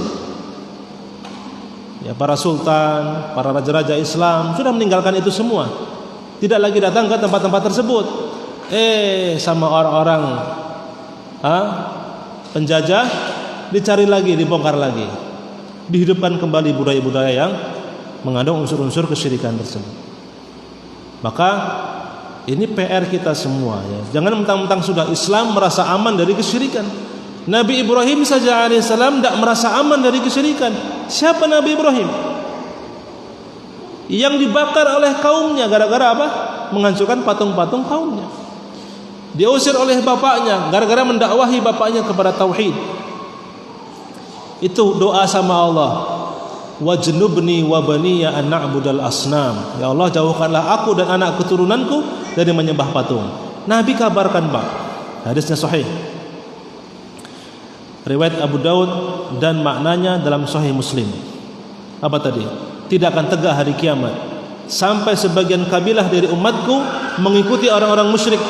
Ya, para sultan, para raja-raja Islam sudah meninggalkan itu semua, tidak lagi datang ke tempat-tempat tersebut. Sama orang-orang penjajah dicari lagi, dibongkar lagi, dihidupkan kembali budaya-budaya yang mengandung unsur-unsur kesyirikan tersebut. Maka Ini PR kita semua ya. Jangan mentang-mentang sudah Islam merasa aman dari kesyirikan. Nabi Ibrahim saja alaihissalam tidak merasa aman dari kesyirikan. Siapa Nabi Ibrahim? Yang dibakar oleh kaumnya gara-gara apa? Menghancurkan patung-patung kaumnya. Diusir oleh bapaknya gara-gara mendakwahi bapaknya kepada tauhid. Itu doa sama Allah. Wajnubni wa baniya an na'budal asnam. Ya Allah, jauhkanlah aku dan anak keturunanku dari menyembah patung. Nabi kabarkan, Pak. Hadisnya sahih. Riwayat Abu Daud dan maknanya dalam Sahih Muslim. Apa tadi? Tidak akan tegak hari kiamat sampai sebagian kabilah dari umatku mengikuti orang-orang musyrik.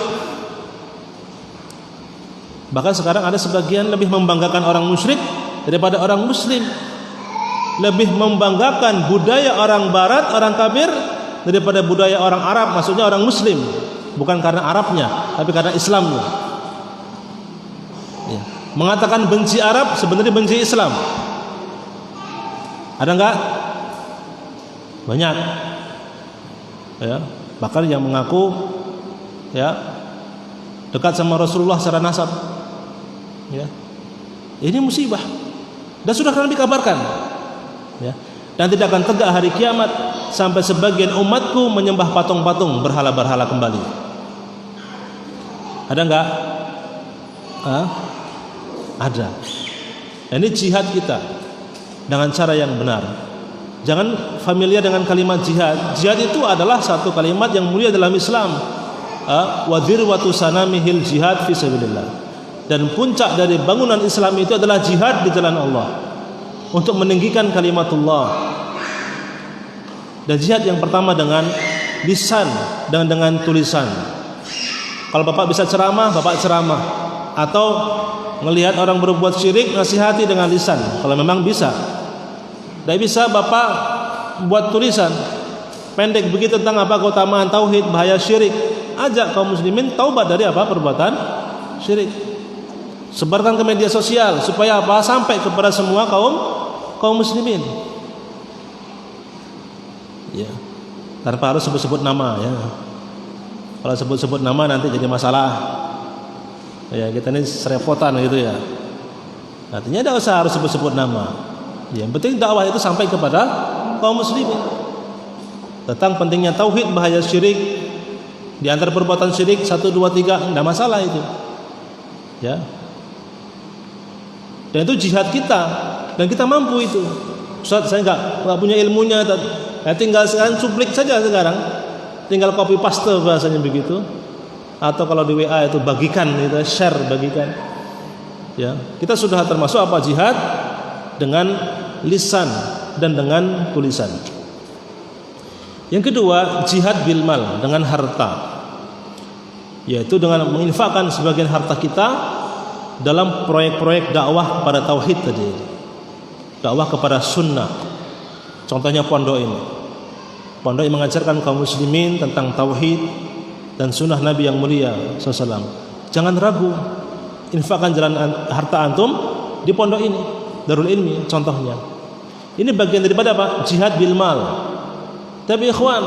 Bahkan sekarang ada sebagian lebih membanggakan orang musyrik daripada orang muslim. Lebih membanggakan budaya orang barat, orang kafir daripada budaya orang Arab, maksudnya orang muslim. Bukan karena Arabnya, tapi karena Islamnya ya. Mengatakan benci Arab sebenarnya benci Islam. Ada enggak? Banyak ya. Bahkan yang mengaku ya dekat sama Rasulullah secara nasab ya. Ini musibah dan sudah kami kabarkan ya. Dan tidak akan tegak hari kiamat sampai sebagian umatku menyembah patung-patung, berhala-berhala kembali. Ada enggak? Ada. Ini jihad kita dengan cara yang benar. Jangan familiar dengan kalimat jihad. Jihad itu adalah satu kalimat yang mulia dalam Islam. Wa dzirwatu sanamihil jihad fi sabilillah. Dan puncak dari bangunan Islam itu adalah jihad di jalan Allah untuk meninggikan kalimatullah. Dan jihad yang pertama dengan lisan dan dengan tulisan. Kalau Bapak bisa ceramah, Bapak ceramah. Atau melihat orang berbuat syirik, nasihati dengan lisan kalau memang bisa. Tidak bisa Bapak buat tulisan pendek begitu tentang apa keutamaan tauhid, bahaya syirik. Ajak kaum muslimin taubat dari apa? Perbuatan syirik. Sebarkan ke media sosial supaya apa? Sampai kepada semua kaum muslimin. Ya. Tanpa harus sebut-sebut nama ya. Kalau sebut-sebut nama nanti jadi masalah. Ya, kita ini serepotan gitu ya. Artinya tidak usah harus sebut-sebut nama. Ya, yang penting dakwah itu sampai kepada kaum muslimin. Tentang pentingnya tauhid, bahaya syirik. Di antara perbuatan syirik 1, 2, 3 tidak masalah itu. Ya. Dan itu jihad kita dan kita mampu itu. Ustaz, saya enggak punya ilmunya. Ya, tinggal sekarang suplik saja sekarang. Tinggal copy paste bahasanya begitu. Atau kalau di WA itu bagikan, itu share, bagikan. Ya, kita sudah termasuk apa? Jihad dengan lisan dan dengan tulisan. Yang kedua, jihad bil mal, dengan harta. Yaitu dengan menginfakkan sebagian harta kita dalam proyek-proyek dakwah kepada tauhid tadi. Dakwah kepada sunnah. Contohnya pondok ini. Pondok yang mengajarkan kaum muslimin tentang tauhid dan sunnah Nabi yang mulia SAW. Jangan ragu, infakkan jalan harta antum di pondok ini, Darul Ilmi contohnya. Ini bagian daripada apa? Jihad bil mal. Tapi ikhwan,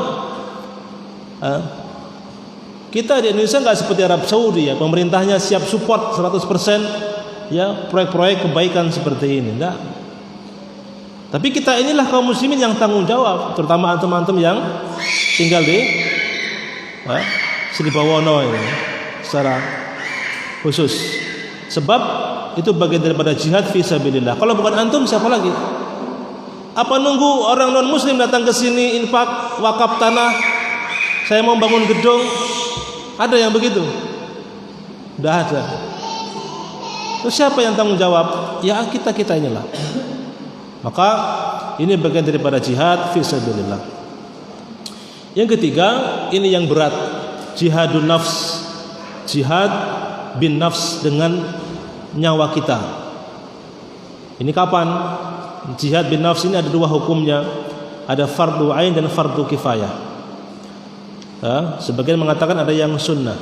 kita di Indonesia nggak seperti Arab Saudi ya, pemerintahnya siap support 100% ya proyek-proyek kebaikan seperti ini. Enggak. Tapi kita inilah kaum muslimin yang tanggung jawab, terutama antum-antum yang tinggal di Sri Bawono ini secara khusus. Sebab itu bagian daripada jihad fi sabilillah. Kalau bukan antum siapa lagi? Apa nunggu orang non muslim datang ke sini infak wakaf tanah? Saya mau bangun gedung. Ada yang begitu? Tidak ada. Terus siapa yang tanggung jawab? Ya kita inilah. Maka ini bagian daripada jihad fi sabilillah. Yang ketiga, ini yang berat, jihadun nafs. Jihad bin nafs, dengan nyawa kita. Ini kapan? Jihad bin nafs ini ada dua hukumnya. Ada fardu ain dan fardu kifayah. Sebagian mengatakan ada yang sunnah.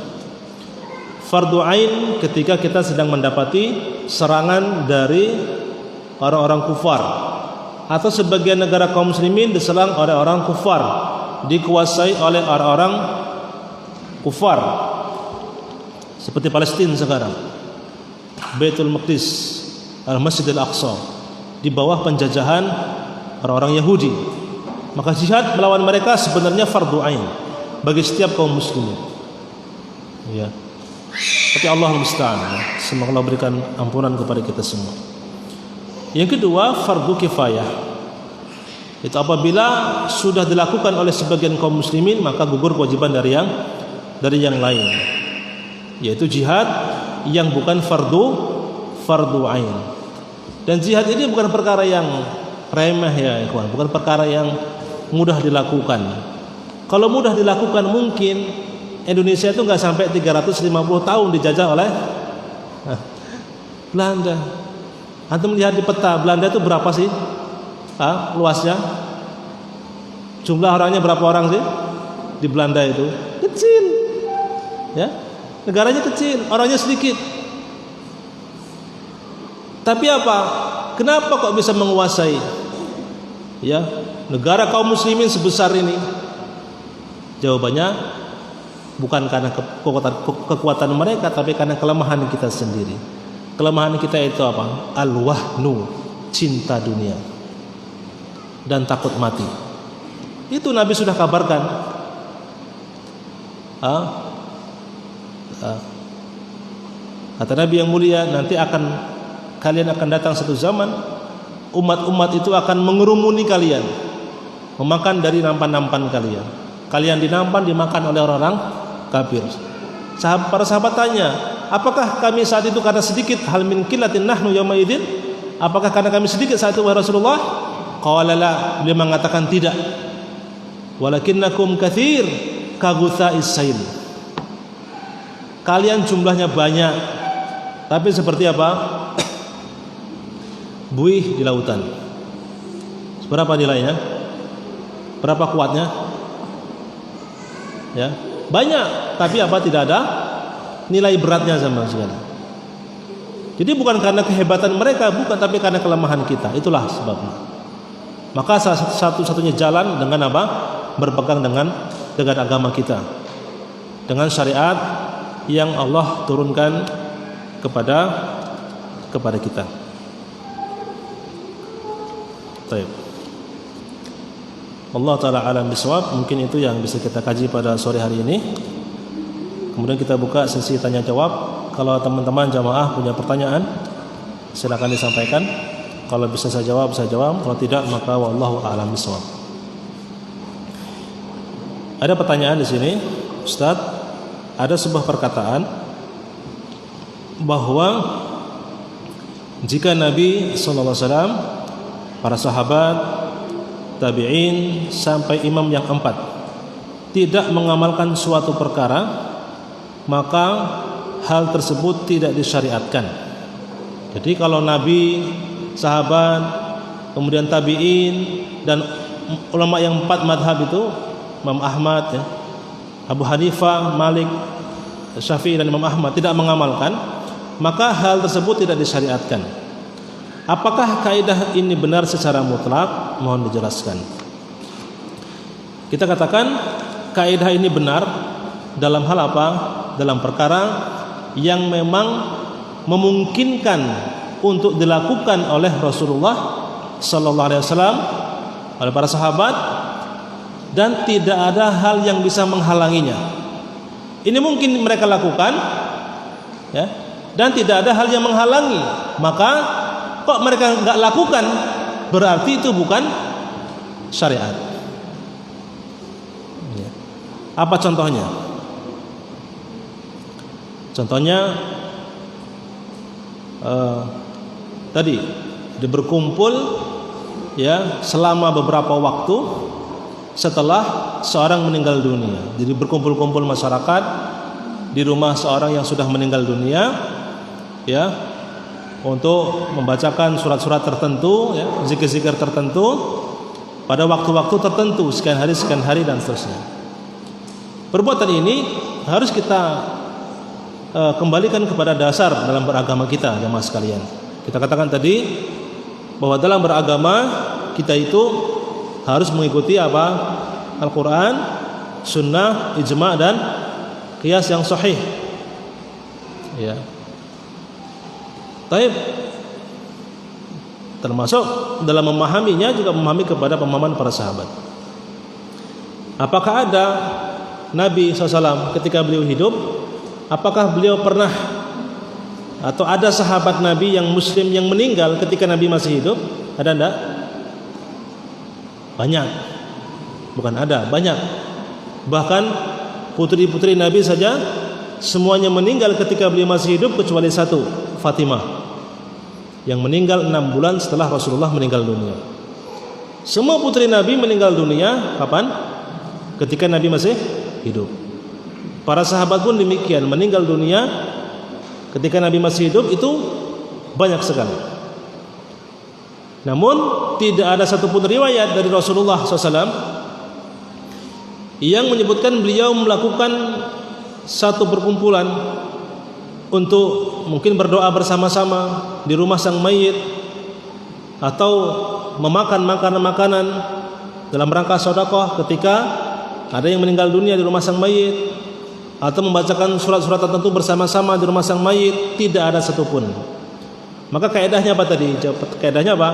Fardu ain ketika kita sedang mendapati serangan dari orang-orang kufar, atau sebagian negara kaum muslimin diserang oleh orang kufar, dikuasai oleh orang-orang kufar seperti Palestina sekarang, Baitul Maqdis, Al-Masjidil Aqsa di bawah penjajahan orang-orang Yahudi, maka jihad melawan mereka sebenarnya fardu ain bagi setiap kaum muslimin. Ya. Tapi Allah musta'an. Semoga Allah berikan ampunan kepada kita semua. Yang kedua, fardu kifayah. Itu apabila sudah dilakukan oleh sebagian kaum muslimin, maka gugur kewajiban dari yang lain, yaitu jihad yang bukan fardu ain. Dan jihad ini bukan perkara yang remeh ya ikhwan, bukan perkara yang mudah dilakukan. Kalau mudah dilakukan mungkin Indonesia itu nggak sampai 350 tahun dijajah oleh Belanda. Antum lihat di peta Belanda itu berapa sih luasnya? Jumlah orangnya berapa orang sih di Belanda itu? Kecil, ya. Negaranya kecil, orangnya sedikit. Tapi apa? Kenapa kok bisa menguasai ya negara kaum muslimin sebesar ini? Jawabannya bukan karena kekuatan mereka, tapi karena kelemahan kita sendiri. Kelemahan kita itu apa? Al-wahnu, cinta dunia dan takut mati. Itu Nabi sudah kabarkan. Kata Nabi yang mulia, nanti kalian akan datang satu zaman, umat-umat itu akan mengerumuni kalian, memakan dari nampan-nampan kalian. Kalian dinampan, dimakan oleh orang-orang kafir. Para sahabat tanya, apakah kami saat itu karena sedikit? Hal min qillatin nahnu yauma idzin? Apakah karena kami sedikit saat itu wahai Rasulullah? Qala la, beliau mengatakan tidak. Walakinnakum katsir kagutsa'is sail. Kalian jumlahnya banyak, tapi seperti apa? Buih di lautan. Berapa nilainya? Berapa kuatnya? Ya, banyak, tapi apa? Tidak ada nilai beratnya sama sekali. Jadi bukan karena kehebatan mereka, bukan, tapi karena kelemahan kita. Itulah sebabnya. Maka satu-satunya jalan dengan apa? Berpegang dengan agama kita, dengan syariat yang Allah turunkan kepada kita. Baik. Allah Ta'ala alam bisawab. Mungkin itu yang bisa kita kaji pada sore hari ini. Kemudian kita buka sesi tanya jawab. Kalau teman-teman jamaah punya pertanyaan, silakan disampaikan. Kalau bisa saya jawab, saya jawab. Kalau tidak, maka wallahu a'lam bishawab. Ada pertanyaan di sini, Ustaz. Ada sebuah perkataan bahwa jika Nabi SAW, para sahabat, tabi'in sampai imam yang 4 tidak mengamalkan suatu perkara, maka hal tersebut tidak disyariatkan. Jadi kalau Nabi, sahabat, kemudian tabi'in dan ulama yang 4 madhab itu, Imam Ahmad ya, Abu Hanifah, Malik, Syafi'i dan Imam Ahmad tidak mengamalkan, maka hal tersebut tidak disyariatkan. Apakah kaidah ini benar secara mutlak? Mohon dijelaskan. Kita katakan kaidah ini benar dalam hal apa? Dalam perkara yang memang memungkinkan untuk dilakukan oleh Rasulullah sallallahu alaihi wasallam, oleh para sahabat, dan tidak ada hal yang bisa menghalanginya. Ini mungkin mereka lakukan ya, dan tidak ada hal yang menghalangi. Maka kok mereka enggak lakukan, berarti itu bukan syariat ya. Apa contohnya? Contohnya tadi berkumpul ya selama beberapa waktu setelah seorang meninggal dunia. Jadi berkumpul-kumpul masyarakat di rumah seorang yang sudah meninggal dunia ya, untuk membacakan surat-surat tertentu ya, zikir-zikir tertentu pada waktu-waktu tertentu, sekian hari dan seterusnya. Perbuatan ini harus kita kembalikan kepada dasar dalam beragama kita, jemaah sekalian. Kita katakan tadi bahwa dalam beragama kita itu harus mengikuti apa? Al-Quran, Sunnah, Ijma' dan qiyas yang sahih. Ya. Taib. Termasuk dalam memahaminya juga memahami kepada pemahaman para sahabat. Apakah ada Nabi SAW ketika beliau hidup, apakah beliau pernah atau ada sahabat Nabi yang muslim yang meninggal ketika Nabi masih hidup? Ada enggak? Banyak. Bukan ada, banyak. Bahkan putri-putri Nabi saja semuanya meninggal ketika beliau masih hidup kecuali satu, Fatimah, yang meninggal 6 bulan setelah Rasulullah meninggal dunia. Semua putri Nabi meninggal dunia kapan? Ketika Nabi masih hidup. Para sahabat pun demikian, meninggal dunia ketika Nabi masih hidup itu banyak sekali. Namun tidak ada satupun riwayat dari Rasulullah SAW yang menyebutkan beliau melakukan satu perkumpulan untuk mungkin berdoa bersama-sama di rumah sang mayit, atau memakan makanan-makanan dalam rangka sedekah ketika ada yang meninggal dunia di rumah sang mayit, atau membacakan surat-surat tertentu bersama-sama di rumah sang mayit. Tidak ada satupun. Maka kaidahnya apa tadi? Kaidahnya apa?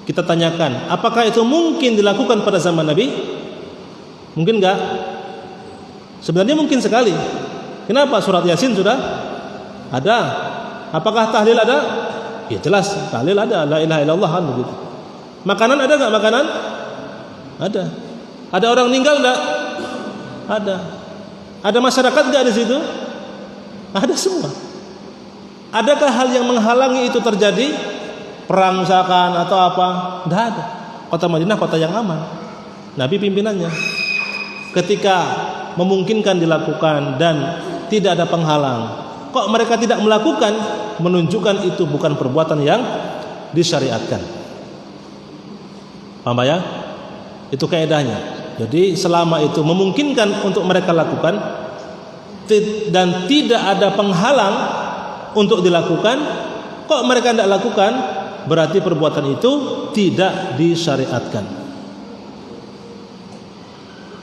Kita tanyakan, apakah itu mungkin dilakukan pada zaman Nabi? Mungkin enggak? Sebenarnya mungkin sekali. Kenapa? Surat Yasin sudah ada. Apakah tahlil ada? Ya jelas, tahlil ada, la ilaha illallah kan begitu. Makanan ada enggak makanan? Ada. Ada orang meninggal enggak? Ada. Ada masyarakat enggak di situ? Ada semua. Adakah hal yang menghalangi itu terjadi? Perang misalkan atau apa? Tidak ada. Kota Madinah kota yang aman. Nabi pimpinannya. Ketika memungkinkan dilakukan dan tidak ada penghalang, kok mereka tidak melakukan? Menunjukkan itu bukan perbuatan yang disyariatkan. Paham ya? Itu kaidahnya. Jadi selama itu memungkinkan untuk mereka lakukan dan tidak ada penghalang untuk dilakukan, kok mereka tidak lakukan? Berarti perbuatan itu tidak disyariatkan.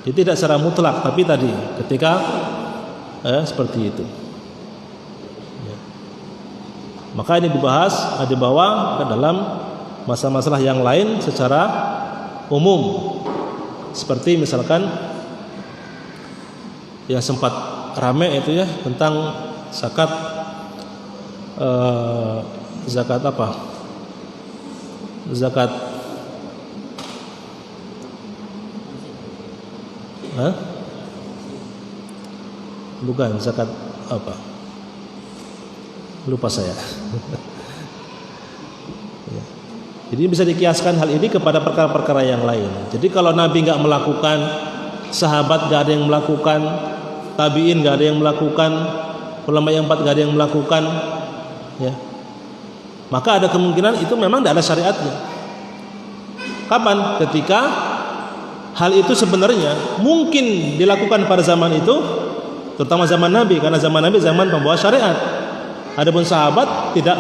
Jadi tidak secara mutlak, tapi tadi ketika seperti itu. Ya. Maka ini dibahas, dibawa ke dalam masalah-masalah yang lain secara umum. Seperti misalkan yang sempat rame itu ya tentang zakat apa? Zakat bukan zakat apa? Lupa saya. Ya. Jadi bisa dikiaskan hal ini kepada perkara-perkara yang lain. Jadi kalau Nabi nggak melakukan, sahabat nggak ada yang melakukan, tabiin nggak ada yang melakukan, ulama yang 4 nggak ada yang melakukan, ya, maka ada kemungkinan itu memang tidak ada syariatnya. Kapan? Ketika hal itu sebenarnya mungkin dilakukan pada zaman itu, terutama zaman Nabi, karena zaman Nabi zaman pembawa syariat. Adapun sahabat tidak,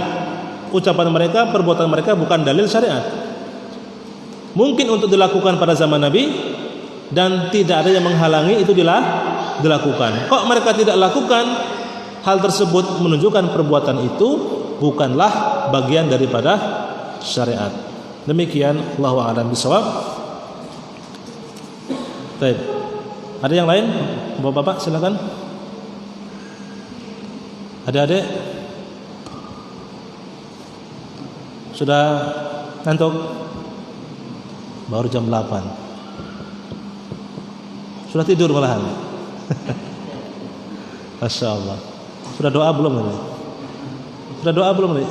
ucapan mereka, perbuatan mereka bukan dalil syariat. Mungkin untuk dilakukan pada zaman Nabi dan tidak ada yang menghalangi itu dilakukan. Kok mereka tidak lakukan? Hal tersebut menunjukkan perbuatan itu bukanlah bagian daripada syariat. Demikian, Allahu a'lam bishawab. Baik. Ada yang lain? Bapak-bapak silakan. Adik-adik sudah ngantuk? Baru jam 8. Sudah tidur malahan. Masya Allah. Sudah doa belum ini? Sudah doa belum nih?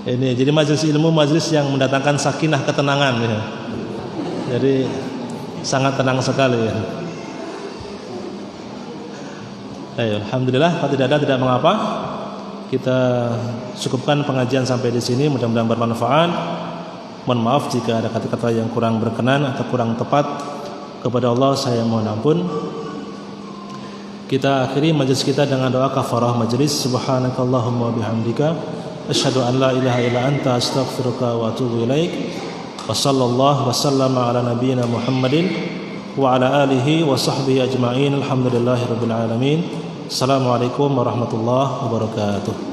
Ini jadi majelis ilmu, majelis yang mendatangkan sakinah, ketenangan ya. Jadi sangat tenang sekali ya. Ayo, alhamdulillah, kalau tidak ada tidak mengapa. Kita cukupkan pengajian sampai di sini, mudah-mudahan bermanfaat. Mohon maaf jika ada kata-kata yang kurang berkenan atau kurang tepat. Kepada Allah saya mohon ampun. Kita akhiri majlis kita dengan doa kafarah majlis. Subhanakallahumma bihamdika asyhadu an la ilaha illa anta astaghfiruka wa atubu ilaik. Wa sallallahu wa sallama ala nabiyyina Muhammadin wa ala alihi wa sahbihi ajma'in. Alhamdulillahi rabbil alamin. Assalamualaikum warahmatullahi wabarakatuh.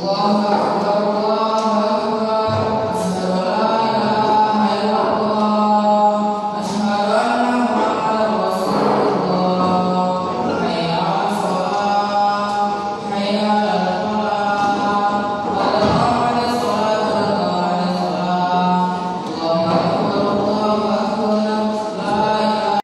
Allah